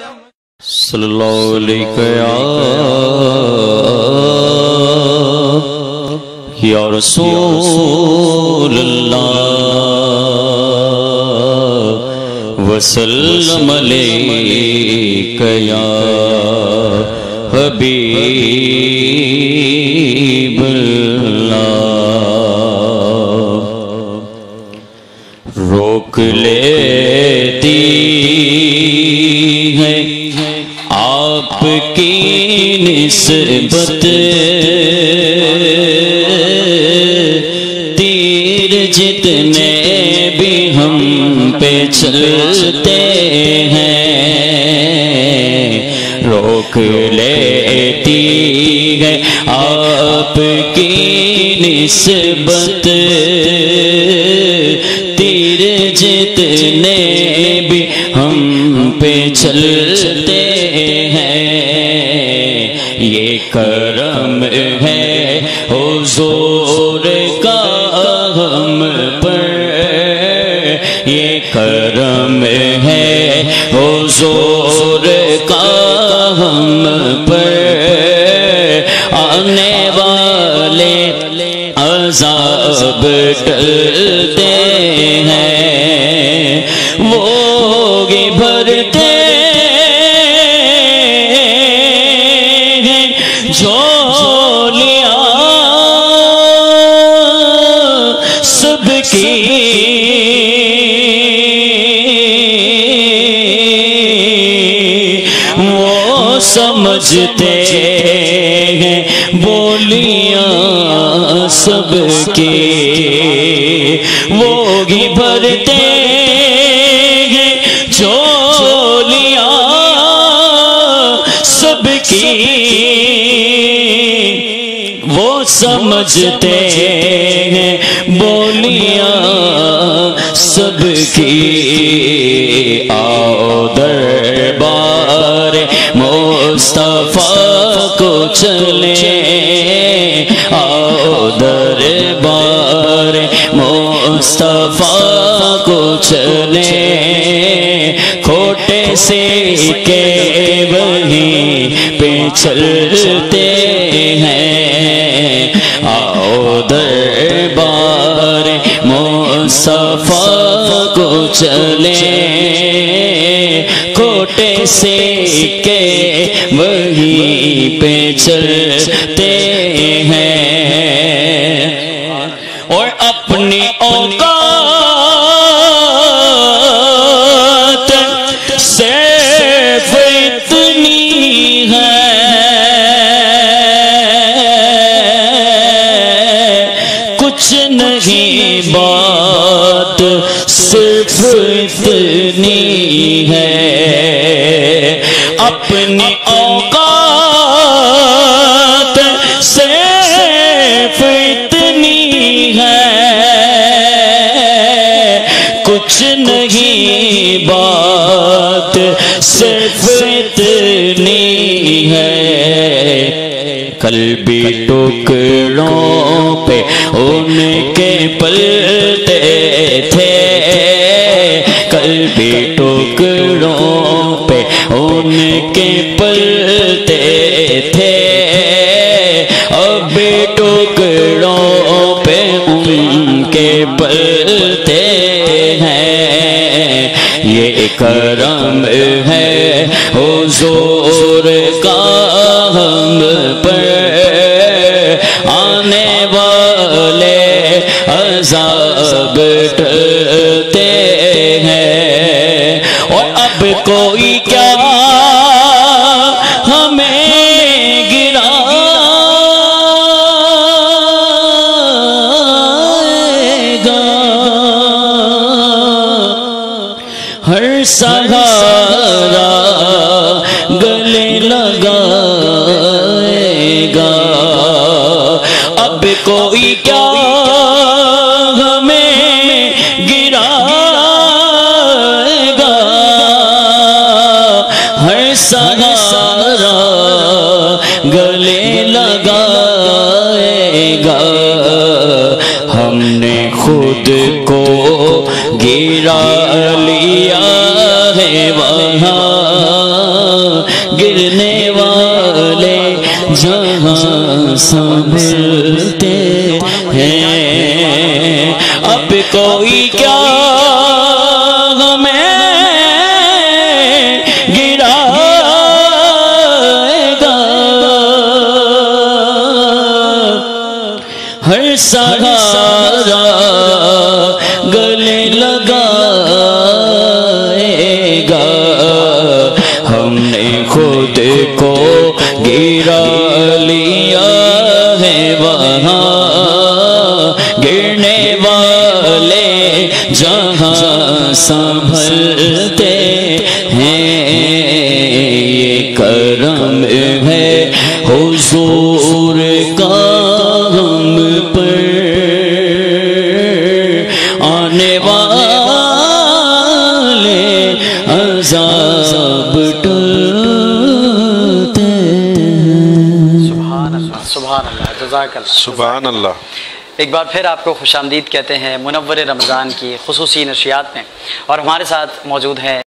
صلی اللہ علیہ یا رسول اللہ وسلم علیک یا حبیب اللہ روک لیتی ہے آپ کی نسبت تیر جتنے بھی ہم پہ چلتے ہیں روک لیتی ہے آپ کی نسبت تیر جتنے بھی ہم پہ چلتے یہ کرم ہے حضور کا ہم پر یہ کرم ہے حضور کا ہم پر آنے والے عذاب ٹلتے ہیں وہ گی بھرتے جھولیاں سب کی وہ سمجھتے ہیں بولیاں سب کی وہ ہی بھرتے ہیں جھولیاں سب کی وہ سمجھتے ہیں بولیاں سب کی آؤ دربار مصطفیٰ کو چلے آؤ دربار مصطفیٰ کو چلے کھوٹے سے کے وہیں پہ چلتے ہیں آؤ دربار مصطفیٰ کو چلے کھوٹے سے کے وہیں پہ چلتے ہیں اور اپنی اوقات صرف اتنی ہے کچھ نہیں بات صرف اتنی ہے اپنی اوقات صرف اتنی ہے کچھ نہیں بات صرف اتنی ہے قلبی ٹکڑوں پہ ان کے پلتے تھے قلبی ٹکڑوں پہ ان کے پلتے تھے اب ٹکڑوں پہ ان کے پلتے ہیں یہ کرم ہے حضور کا ہم پر آنے والے عذاب ٹلتے ہیں اور اب کوئی کیا ہمیں گرائے گا ہر سہارا گلے لگائے گا اب کوئی کیا ہمیں گرائے گا ہر سہارا گلے لگائے گا ہم نے خود کو گرا لیا ہے وہاں گرنے والے جہاں سنبھلتے ہیں، اب کوئی کیا ہمیں گرائے گا، ہر سہارا گلے لگائے گا، ہم نے خود کو گرا لیا ہے وہاں گرنے والے جہاں سنبھلتے ہیں، یہ کرم ہے حضور کا ہم پر، آنے والے عذاب ٹلتے ہیں۔ سبحان اللہ، سبحان اللہ، جزاک اللہ، سبحان اللہ۔ ایک بار پھر آپ کو خوش آمدید کہتے ہیں منور رمضان کی خصوصی نشریات میں، اور ہمارے ساتھ موجود ہیں